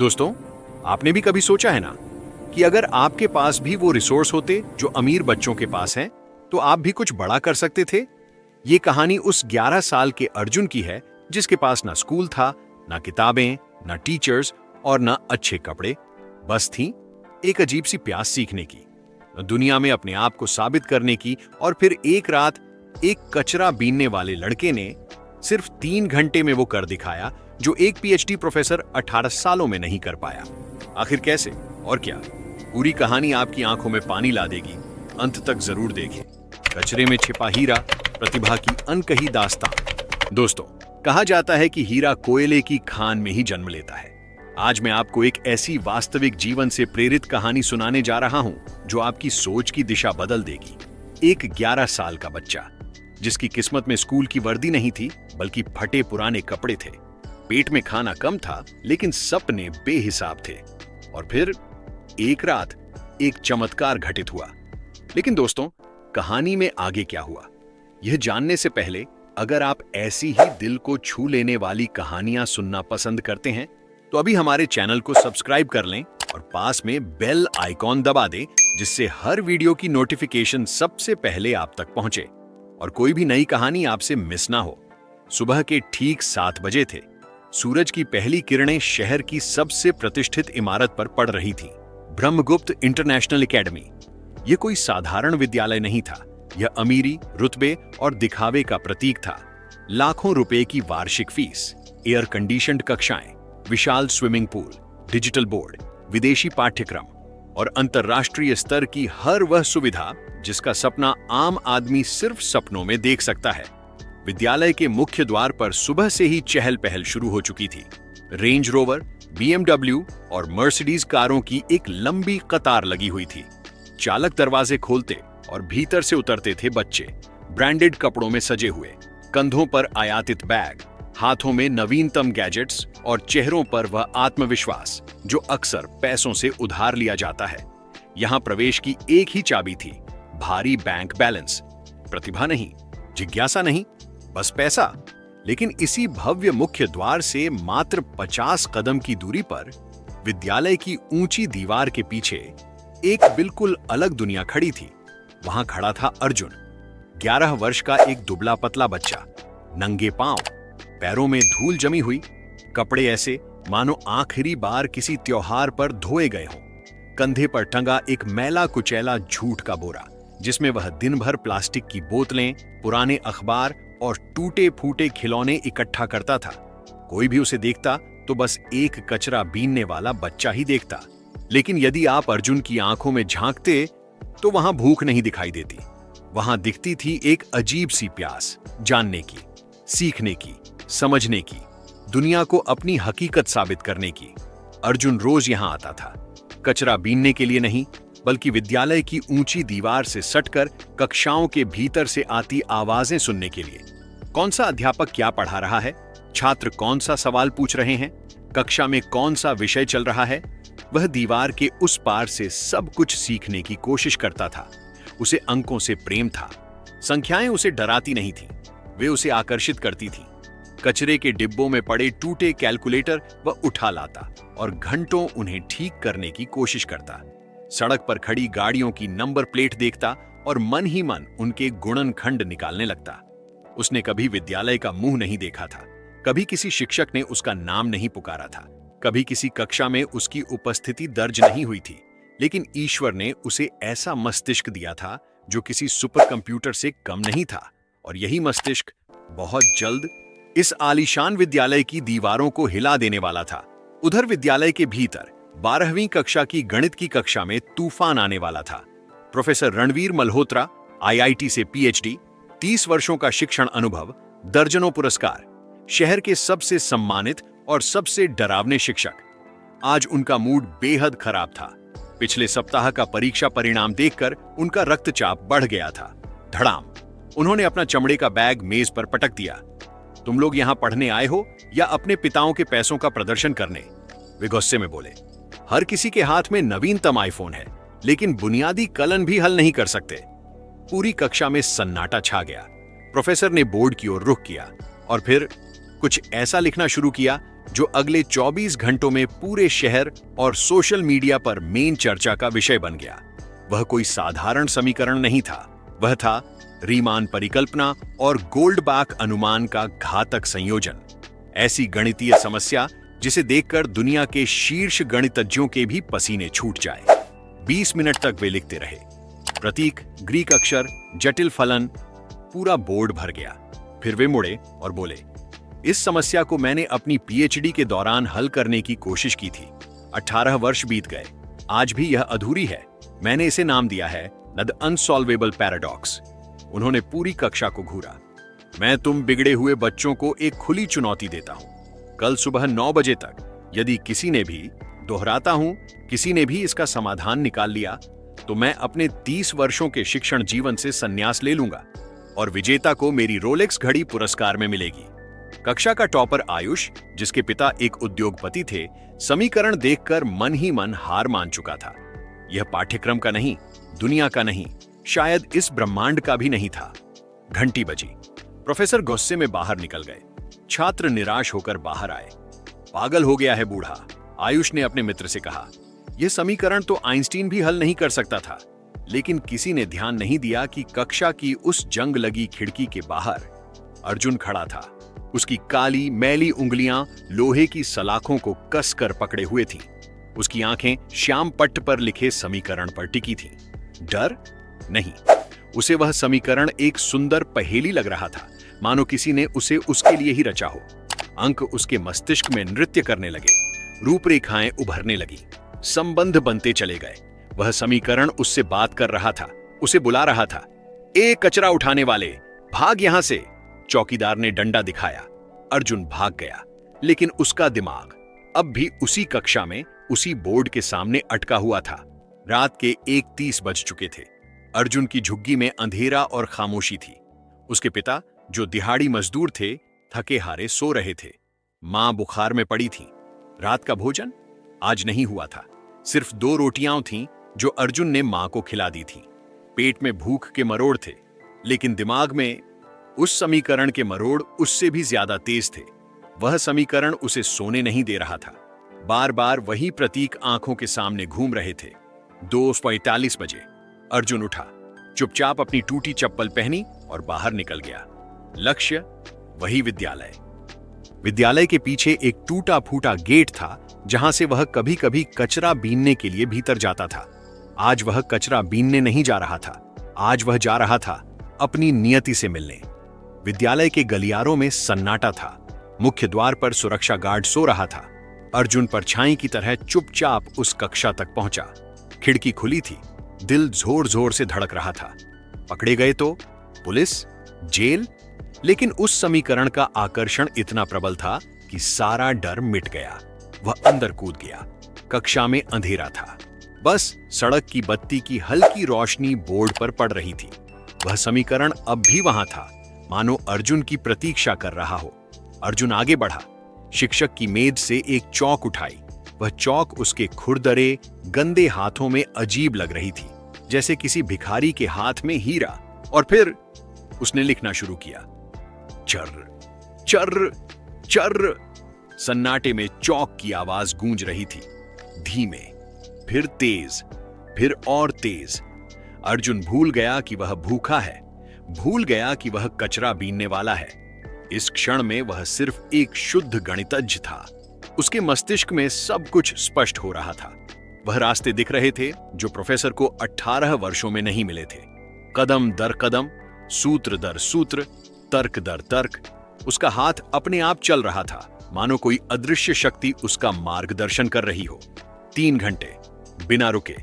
दोस्तों, आपने भी कभी सोचा है ना कि अगर आपके पास भी वो रिसोर्स होते जो अमीर बच्चों के पास हैं, तो आप भी कुछ बड़ा कर सकते थे। ये कहानी उस 11 साल के अर्जुन की है जिसके पास ना स्कूल था, ना किताबें, ना टीचर्स और ना अच्छे कपड़े। बस थी एक अजीब सी प्यास सीखने की, दुनिया में अपने आप को साबित करने की। और फिर एक रात एक कचरा बीनने वाले लड़के ने सिर्फ 3 घंटे में वो कर दिखाया जो एक पीएचडी प्रोफेसर 18 सालों में नहीं कर पाया। आखिर कैसे और क्या? पूरी कहानी आपकी आंखों में पानी ला देगी। अंत तक जरूर देखें। कचरे में छिपा हीरा, प्रतिभा की अनकही दास्तान। दोस्तों, कहा जाता है कि हीरा कोयले की खान में ही जन्म लेता है। आज मैं आपको एक ऐसी वास्तविक जीवन से प्रेरित कहानी सुनाने जा रहा हूं जो आपकी सोच की दिशा बदल देगी। एक 11 साल का बच्चा जिसकी किस्मत में स्कूल की वर्दी नहीं थी बल्कि फटे पुराने कपड़े थे। पेट में खाना कम था लेकिन सपने बेहिसाब थे। और फिर एक रात एक चमत्कार घटित हुआ। लेकिन दोस्तों, कहानी में आगे क्या हुआ, यह जानने से पहले अगर आप ऐसी ही दिल को छू लेने वाली कहानियां सुनना पसंद करते हैं तो अभी हमारे चैनल को सब्सक्राइब कर लें और पास में बेल आइकॉन दबा दें, जिससे हर वीडियो की नोटिफिकेशन सबसे पहले आप तक पहुंचे और कोई भी नई कहानी आपसे मिस ना हो। सुबह के ठीक 7 बजे थे। सूरज की पहली किरणें शहर की सबसे प्रतिष्ठित इमारत पर पड़ रही थी, ब्रह्मगुप्त इंटरनेशनल एकेडमी। यह कोई साधारण विद्यालय नहीं था। यह अमीरी, रुतबे और दिखावे का प्रतीक था। लाखों रुपए की वार्षिक फीस, एयर कंडीशन्ड कक्षाएं, विशाल स्विमिंग पूल, डिजिटल बोर्ड, विदेशी पाठ्यक्रम और अंतर्राष्ट्रीय स्तर की हर वह सुविधा जिसका सपना आम आदमी सिर्फ सपनों में देख सकता है। विद्यालय के मुख्य द्वार पर सुबह से ही चहल पहल शुरू हो चुकी थी। रेंज रोवर, बीएमडब्ल्यू और मर्सिडीज कारों की एक लंबी कतार लगी हुई थी। चालक दरवाजे खोलते और भीतर से उतरते थे बच्चे, ब्रांडेड कपड़ों में सजे हुए, कंधों पर आयातित बैग, हाथों में नवीनतम गैजेट्स और चेहरों पर वह आत्मविश्वास जो अक्सर पैसों से उधार लिया जाता है। यहां प्रवेश की एक ही चाबी थी, भारी बैंक बैलेंस। प्रतिभा नहीं, जिज्ञासा नहीं, बस पैसा। लेकिन इसी भव्य मुख्य द्वार से मात्र 50 कदम की दूरी पर विद्यालय की ऊंची दीवार के पीछे एक बिल्कुल अलग दुनिया खड़ी थी। वहां खड़ा था अर्जुन, 11 वर्ष का एक दुबला पतला बच्चा, नंगे पांव, पैरों में धूल जमी हुई, कपड़े ऐसे मानो आखिरी बार किसी त्योहार पर धोए गए हों। कंधे पर टंगा एक मैला कुचैला झूठ का बोरा जिसमें वह दिन भर प्लास्टिक की बोतलें, पुराने अखबार और टूटे फूटे खिलौने इकट्ठा करता था। कोई भी उसे देखता तो बस एक कचरा बीनने वाला बच्चा ही देखता। लेकिन यदि आप अर्जुन की आंखों में झांकते तो वहां भूख नहीं दिखाई देती। वहां दिखती थी एक अजीब सी प्यास, जानने की, सीखने की, समझने की, दुनिया को अपनी हकीकत साबित करने की। अर्जुन रोज यहां आता था, कचरा बीनने के लिए नहीं बल्कि विद्यालय की ऊंची दीवार से सटकर कक्षाओं के भीतर से आती आवाजें सुनने के लिए। कौन सा अध्यापक क्या पढ़ा रहा है, छात्र कौन सा सवाल पूछ रहे हैं, कक्षा में कौन सा विषय चल रहा है, वह दीवार के उस पार से सब कुछ सीखने की कोशिश करता था। उसे अंकों से प्रेम था। संख्याएं उसे डराती नहीं थी, वे उसे आकर्षित करती थी। कचरे के डिब्बों में पड़े टूटे कैलकुलेटर वह उठा लाता और घंटों उन्हें ठीक करने की कोशिश करता। सड़क पर खड़ी गाड़ियों की नंबर प्लेट देखता और मन ही मन उनके गुणनखंड निकालने लगता। उसने कभी विद्यालय का मुंह नहीं देखा था, कभी किसी शिक्षक ने उसका नाम नहीं पुकारा था, कभी किसी कक्षा में उसकी उपस्थिति दर्ज नहीं हुई थी। लेकिन ईश्वर ने उसे ऐसा मस्तिष्क दिया था जो किसी सुपर कंप्यूटर से कम नहीं था। और यही मस्तिष्क बहुत जल्द इस आलीशान विद्यालय की दीवारों को हिला देने वाला था। उधर विद्यालय के भीतर 12वीं कक्षा की गणित की कक्षा में तूफान आने वाला था। प्रोफेसर रणवीर मल्होत्रा, आईआईटी से पीएचडी, 30 वर्षों का शिक्षण अनुभव, दर्जनों पुरस्कार, शहर के सबसे सम्मानित और सबसे डरावने शिक्षक। आज उनका मूड बेहद खराब था। पिछले सप्ताह का परीक्षा परिणाम देखकर उनका रक्तचाप बढ़ गया था। धड़ाम, उन्होंने अपना चमड़े का बैग मेज पर पटक दिया। तुम लोग यहां पढ़ने आए हो या अपने पिताओं के पैसों का प्रदर्शन करने? वे गुस्से में बोले। हर किसी के हाथ में नवीनतम आईफोन है, लेकिन बुनियादी कलन भी हल नहीं कर सकते। पूरी कक्षा में सन्नाटा छा गया। प्रोफेसर ने बोर्ड की ओर रुख किया और फिर कुछ ऐसा लिखना शुरू किया जो अगले 24 घंटों में पूरे शहर और सोशल मीडिया पर मेन चर्चा का विषय बन गया। वह कोई साधारण समीकरण नहीं था, वह था रीमान परिकल्पना और गोल्डबैक अनुमान का घातक संयोजन। ऐसी गणितीय समस्या जिसे देखकर दुनिया के शीर्ष गणितज्ञों के भी पसीने छूट जाए। 20 मिनट तक वे लिखते रहे, प्रतीक, ग्रीक अक्षर, जटिल फलन, पूरा बोर्ड भर गया। फिर वे मुड़े और बोले, इस समस्या को मैंने अपनी पीएचडी के दौरान हल करने की कोशिश की थी। 18 वर्ष बीत गए, आज भी यह अधूरी है। मैंने इसे नाम दिया है द अनसॉल्वेबल पैराडॉक्स। उन्होंने पूरी कक्षा को घूरा। मैं तुम बिगड़े हुए बच्चों को एक खुली चुनौती देता हूं। कल सुबह 9 बजे तक यदि किसी ने भी, दोहराता हूं, किसी ने भी इसका समाधान निकाल लिया तो मैं अपने 30 वर्षों के शिक्षण जीवन से संन्यास ले लूंगा और विजेता को मेरी रोलेक्स घड़ी पुरस्कार में मिलेगी। कक्षा का टॉपर आयुष, जिसके पिता एक उद्योगपति थे, समीकरण देखकर मन ही मन हार मान चुका था। यह पाठ्यक्रम का नहीं, दुनिया का नहीं, शायद इस ब्रह्मांड का भी नहीं था। घंटी बजी। प्रोफेसर गुस्से में बाहर निकल गए। छात्र निराश होकर बाहर आए। पागल हो गया है बूढ़ा, आयुष ने अपने मित्र से कहा। यह समीकरण तो आइंस्टीन भी हल नहीं कर सकता था। लेकिन किसी ने ध्यान नहीं दिया कि कक्षा की उस जंग लगी खिड़की के बाहर अर्जुन खड़ा था। उसकी काली मैली उंगलियां लोहे की सलाखों को कसकर पकड़े हुए थीं। उसकी आंखें श्याम पट्ट पर लिखे समीकरण पर टिकी थीं। डर नहीं, उसे वह समीकरण एक सुंदर पहेली लग रहा था, मानो किसी ने उसे उसके लिए ही रचा हो। अंक उसके मस्तिष्क में नृत्य करने लगे, रूपरेखाएं उभरने लगी, संबंध बनते चले गए। वह समीकरण उससे बात कर रहा था, उसे बुला रहा था। ए कचरा उठाने वाले, भाग यहां से। चौकीदार ने डंडा दिखाया। अर्जुन भाग गया, लेकिन उसका दिमाग अब भी उसी कक्षा में, उसी बोर्ड के सामने अटका हुआ था। रात के 1:30 बज चुके थे। अर्जुन की झुग्गी में अंधेरा और खामोशी थी। उसके पिता, जो दिहाड़ी मजदूर थे, थके हारे सो रहे थे। मां बुखार में पड़ी थी। रात का भोजन आज नहीं हुआ था। सिर्फ 2 रोटियां थीं जो अर्जुन ने मां को खिला दी थी। पेट में भूख के मरोड़ थे, लेकिन दिमाग में उस समीकरण के मरोड़ उससे भी ज्यादा तेज थे। वह समीकरण उसे सोने नहीं दे रहा था। बार बार वही प्रतीक आंखों के सामने घूम रहे थे। 2:45 बजे अर्जुन उठा, चुपचाप अपनी टूटी चप्पल पहनी और बाहर निकल गया। लक्ष्य वही विद्यालय। विद्यालय के पीछे एक टूटा फूटा गेट था, जहां से वह कभी कभी कचरा बीनने के लिए भीतर जाता था। आज वह कचरा बीनने नहीं जा रहा था, आज वह जा रहा था अपनी नियति से मिलने। विद्यालय के गलियारों में सन्नाटा था। मुख्य द्वार पर सुरक्षा गार्ड सो रहा था। अर्जुन परछाई की तरह चुपचाप उस कक्षा तक पहुंचा। खिड़की खुली थी। दिल जोर जोर से धड़क रहा था। पकड़े गए तो पुलिस, जेल, लेकिन उस समीकरण का आकर्षण इतना प्रबल था कि सारा डर मिट गया। वह अंदर कूद गया। कक्षा में अंधेरा था, बस सड़क की बत्ती की हल्की रोशनी बोर्ड पर पड़ रही थी। वह समीकरण अब भी वहां था, मानो अर्जुन की प्रतीक्षा कर रहा हो। अर्जुन आगे बढ़ा। शिक्षक की मेज से एक चौक उठाई। वह चौक उसके खुरदरे, गंदे हाथों में अजीब लग रही थी, जैसे किसी भिखारी के हाथ में हीरा। और फिर उसने लिखना शुरू किया। चर्र चर्र चर्र। सन्नाटे में चौक की आवाज गूंज रही थी, धीमे, फिर तेज, फिर और तेज। अर्जुन भूल गया कि वह भूखा है, भूल गया कि वह कचरा बीनने वाला है। इस क्षण में वह सिर्फ एक शुद्ध गणितज्ञ था। उसके मस्तिष्क में सब कुछ स्पष्ट हो रहा था। वह रास्ते दिख रहे थे जो प्रोफेसर को 18 वर्षों में नहीं मिले थे। कदम दर कदम, सूत्र दर सूत्र, तर्क दर तर्क। उसका हाथ अपने आप चल रहा था, मानो कोई अदृश्य शक्ति उसका मार्गदर्शन कर रही हो। 3 घंटे बिना रुके,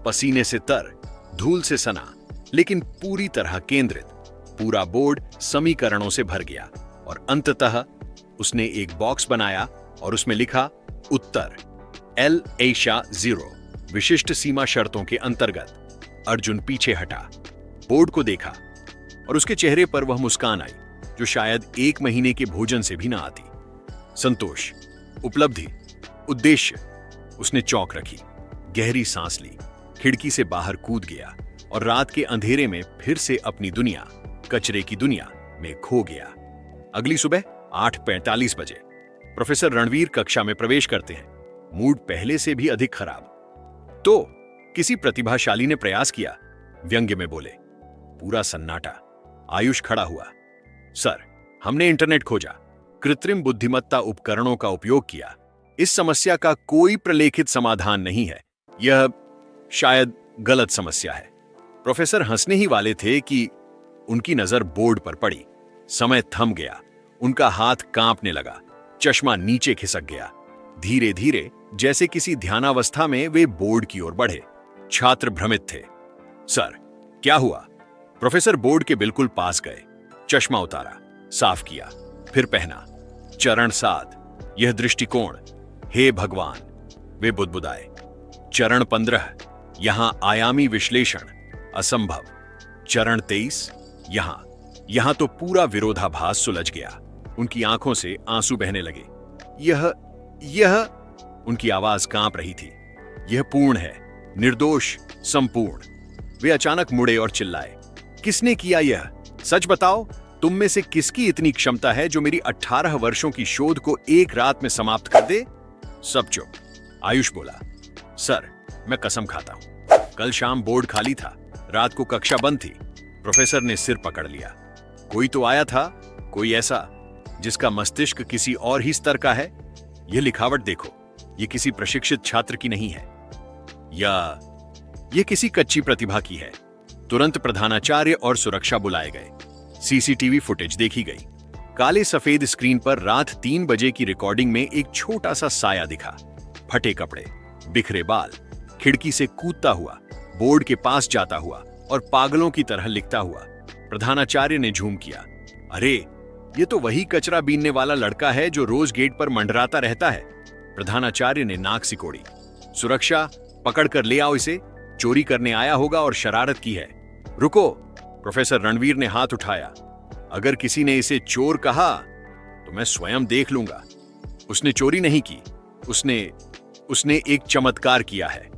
पसीने से तर, धूल से सना, लेकिन पूरी तरह केंद्रित। पूरा बोर्ड समीकरणों से भर गया और अंततः उसने एक बॉक्स बनाया और उसमें लिखा, उत्तर एल एशा 0, विशिष्ट सीमा शर्तों के अंतर्गत। अर्जुन पीछे हटा, बोर्ड को देखा और उसके चेहरे पर वह मुस्कान आई जो शायद 1 महीने के भोजन से भी ना आती। संतोष, उपलब्धि, उद्देश्य। उसने चौक रखी, गहरी सांस ली, खिड़की से बाहर कूद गया और रात के अंधेरे में फिर से अपनी दुनिया, कचरे की दुनिया में खो गया। अगली सुबह 8:45 बजे प्रोफेसर रणवीर कक्षा में प्रवेश करते हैं, मूड पहले से भी अधिक खराब। तो किसी प्रतिभाशाली ने प्रयास किया, व्यंग्य में बोले। पूरा सन्नाटा। आयुष खड़ा हुआ। सर, हमने इंटरनेट खोजा, कृत्रिम बुद्धिमत्ता उपकरणों का उपयोग किया। इस समस्या का कोई प्रलेखित समाधान नहीं है। यह शायद गलत समस्या है। प्रोफेसर हंसने ही वाले थे कि उनकी नजर बोर्ड पर पड़ी। समय थम गया, उनका हाथ कांपने लगा, चश्मा नीचे खिसक गया। धीरे धीरे, जैसे किसी ध्यानावस्था में, वे बोर्ड की ओर बढ़े। छात्र भ्रमित थे। सर, क्या हुआ? प्रोफेसर बोर्ड के बिल्कुल पास गए, चश्मा उतारा, साफ किया, फिर पहना। चरण 7, यह दृष्टिकोण। हे भगवान, वे बुदबुदाए। चरण 15, यहां आयामी विश्लेषण, असंभव। चरण 23, यहां तो पूरा विरोधाभास सुलझ गया। उनकी आंखों से आंसू बहने लगे। यह उनकी आवाज कांप रही थी। यह पूर्ण है, निर्दोष, संपूर्ण। वे अचानक मुड़े और चिल्लाए, किसने किया यह? सच बताओ, तुम में से किसकी इतनी क्षमता है जो मेरी 18 वर्षों की शोध को एक रात में समाप्त कर दे? सब चुप। आयुष बोला, सर, मैं कसम खाता हूं, कल शाम बोर्ड खाली था, रात को कक्षा बंद थी। प्रोफेसर ने सिर पकड़ लिया। कोई तो आया था, कोई ऐसा जिसका मस्तिष्क किसी और ही स्तर का है। यह लिखावट देखो, यह किसी प्रशिक्षित छात्र की नहीं है, या यह किसी कच्ची प्रतिभा की है। तुरंत प्रधानाचार्य और सुरक्षा बुलाए गए। सीसीटीवी फुटेज देखी गई। काले सफेद स्क्रीन पर रात 3 बजे की रिकॉर्डिंग में एक छोटा सा साया दिखा। फटे कपड़े, बिखरे बाल, खिड़की से कूदता हुआ, बोर्ड के पास जाता हुआ और पागलों की तरह लिखता हुआ। प्रधानाचार्य ने झूम किया। अरे, ये तो वही कचरा बीनने वाला लड़का है जो रोज गेट पर मंडराता रहता है। प्रधानाचार्य ने नाक सिकोड़ी। सुरक्षा, पकड़ कर ले आओ इसे, चोरी करने आया होगा और शरारत की है। रुको, प्रोफेसर रणवीर ने हाथ उठाया। अगर किसी ने इसे चोर कहा तो मैं स्वयं देख लूंगा। उसने चोरी नहीं की, उसने एक चमत्कार किया है।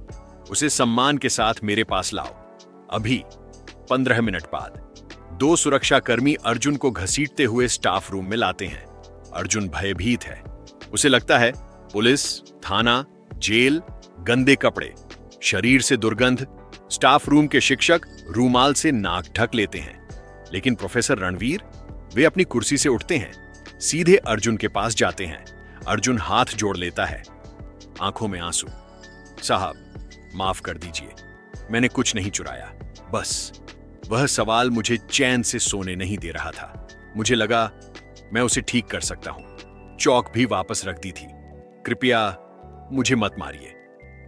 उसे सम्मान के साथ मेरे पास लाओ, अभी। 15 मिनट बाद 2 सुरक्षाकर्मी अर्जुन को घसीटते हुए स्टाफ रूम में लाते हैं। अर्जुन भयभीत है। उसे लगता है पुलिस, थाना, जेल, गंदे कपड़े, शरीर से दुर्गंध। स्टाफ रूम के शिक्षक रूमाल से नाक ढक लेते हैं। लेकिन प्रोफेसर रणवीर, वे अपनी कुर्सी से उठते हैं, सीधे अर्जुन के पास जाते हैं। अर्जुन हाथ जोड़ लेता है, आंखों में आंसू। साहब, माफ कर दीजिए, मैंने कुछ नहीं चुराया। बस वह सवाल मुझे चैन से सोने नहीं दे रहा था। मुझे लगा मैं उसे ठीक कर सकता हूं। चौक भी वापस रख दी थी। कृपया मुझे मत मारिए।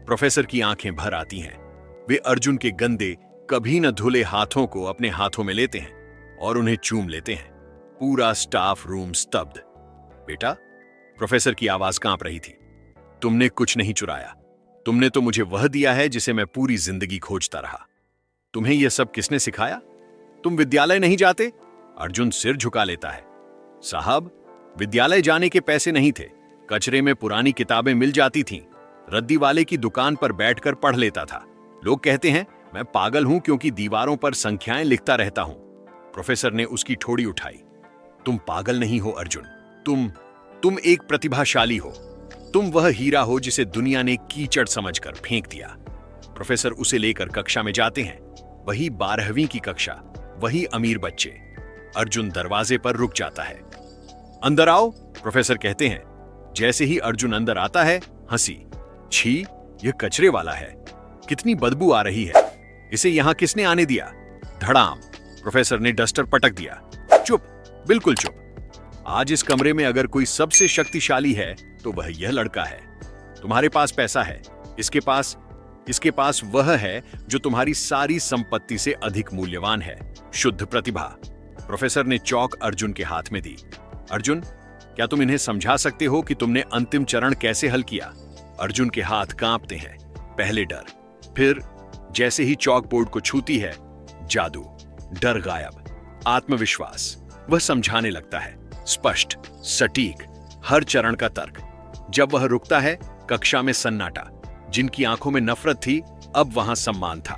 प्रोफेसर की आंखें भर आती हैं। वे अर्जुन के गंदे, कभी न धुले हाथों को अपने हाथों में लेते हैं और उन्हें चूम लेते हैं। पूरा स्टाफ रूम स्तब्ध। बेटा, प्रोफेसर की आवाज कांप रही थी, तुमने कुछ नहीं चुराया। तुमने तो मुझे वह दिया है जिसे मैं पूरी जिंदगी खोजता रहा। तुम्हें यह सब किसने सिखाया? तुम विद्यालय नहीं जाते? अर्जुन सिर झुका लेता है। साहब, विद्यालय जाने के पैसे नहीं थे। कचरे में पुरानी किताबें मिल जाती थीं। रद्दी वाले की दुकान पर बैठकर पढ़ लेता था। लोग कहते हैं मैं पागल हूं क्योंकि दीवारों पर संख्याएं लिखता रहता हूं। प्रोफेसर ने उसकी ठोड़ी उठाई। तुम पागल नहीं हो अर्जुन, तुम एक प्रतिभाशाली हो। तुम वह हीरा हो जिसे दुनिया ने कीचड़ समझकर फेंक दिया। प्रोफेसर उसे लेकर कक्षा में जाते हैं। वही 12वीं की कक्षा, वही अमीर बच्चे। अर्जुन दरवाजे पर रुक जाता है। अंदर आओ, प्रोफेसर कहते हैं। जैसे ही अर्जुन अंदर आता है, हंसी। छी, यह कचरे वाला है। कितनी बदबू आ रही है। इसे यहां किसने आने दिया? धड़ाम, प्रोफेसर ने डस्टर पटक दिया। चुप, बिल्कुल चुप। आज इस कमरे में अगर कोई सबसे शक्तिशाली है तो वह यह लड़का है। तुम्हारे पास पैसा है, इसके पास वह है जो तुम्हारी सारी संपत्ति से अधिक मूल्यवान है, शुद्ध प्रतिभा। प्रोफेसर ने चौक अर्जुन के हाथ में दी। अर्जुन, क्या तुम इन्हें समझा सकते हो कि तुमने अंतिम चरण कैसे हल किया? अर्जुन के हाथ कांपते हैं। पहले डर, फिर जैसे ही चौक बोर्ड को छूती है, जादू। डर गायब, आत्मविश्वास। वह समझाने लगता है, स्पष्ट, सटीक, हर चरण का तर्क। जब वह रुकता है, कक्षा में सन्नाटा। जिनकी आंखों में नफरत थी, अब वहां सम्मान था।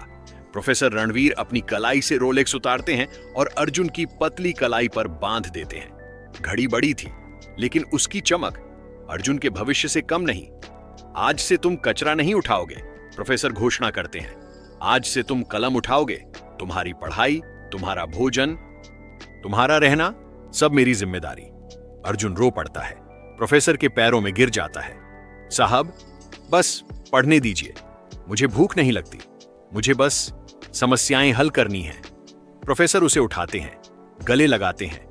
प्रोफेसर रणवीर अपनी कलाई से रोलेक्स उतारते हैं और अर्जुन की पतली कलाई पर बांध देते हैं। घड़ी बड़ी थी, लेकिन उसकी चमक अर्जुन के भविष्य से कम नहीं। आज से तुम कचरा नहीं उठाओगे, प्रोफेसर घोषणा करते हैं। आज से तुम कलम उठाओगे। तुम्हारी पढ़ाई, तुम्हारा भोजन, तुम्हारा रहना, सब मेरी जिम्मेदारी। अर्जुन रो पड़ता है, प्रोफेसर के पैरों में गिर जाता है। साहब, बस पढ़ने दीजिए, मुझे भूख नहीं लगती, मुझे बस समस्याएं हल करनी हैं। प्रोफेसर उसे उठाते हैं, गले लगाते हैं।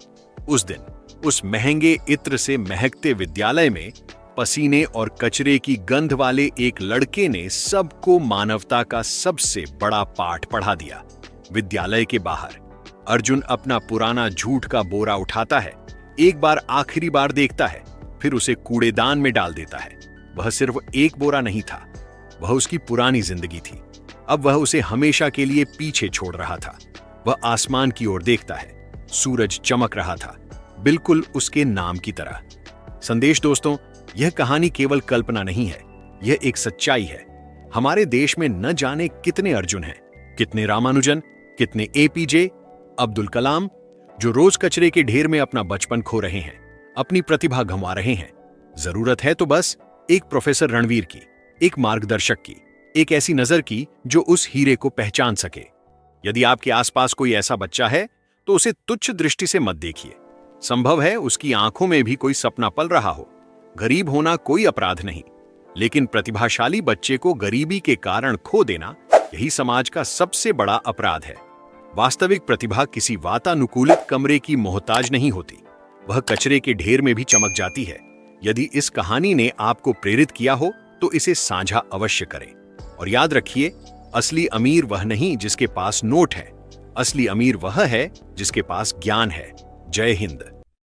उस दिन उस महंगे इत्र से महकते विद्यालय में पसीने और कचरे की गंध वाले एक लड़के ने सबको मानवता का सबसे बड़ा पाठ पढ़ा दिया। विद्यालय के बाहर अर्जुन अपना पुराना झूठ का बोरा उठाता है, एक बार आखिरी बार देखता है, फिर उसे कूड़ेदान में डाल देता है। वह सिर्फ एक बोरा नहीं था, वह उसकी पुरानी जिंदगी थी। अब वह उसे हमेशा के लिए पीछे छोड़ रहा था। वह आसमान की ओर देखता है, सूरज चमक रहा था, बिल्कुल उसके नाम की तरह। संदेश दोस्तों, यह कहानी केवल कल्पना नहीं है, यह एक सच्चाई है। हमारे देश में न जाने कितने अर्जुन हैं, कितने रामानुजन, कितने एपीजे अब्दुल कलाम, जो रोज कचरे के ढेर में अपना बचपन खो रहे हैं, अपनी प्रतिभा गंवा रहे हैं। जरूरत है तो बस एक प्रोफेसर रणवीर की, एक मार्गदर्शक की, एक ऐसी नजर की जो उस हीरे को पहचान सके। यदि आपके आसपास कोई ऐसा बच्चा है तो उसे तुच्छ दृष्टि से मत देखिए। संभव है उसकी आंखों में भी कोई सपना पल रहा हो। गरीब होना कोई अपराध नहीं, लेकिन प्रतिभाशाली बच्चे को गरीबी के कारण खो देना, यही समाज का सबसे बड़ा अपराध है। वास्तविक प्रतिभा किसी वातानुकूलित कमरे की मोहताज नहीं होती, वह कचरे के ढेर में भी चमक जाती है। यदि इस कहानी ने आपको प्रेरित किया हो तो इसे साझा अवश्य करें। और याद रखिए, असली अमीर वह नहीं जिसके पास नोट है, असली अमीर वह है जिसके पास ज्ञान है। जय हिंद।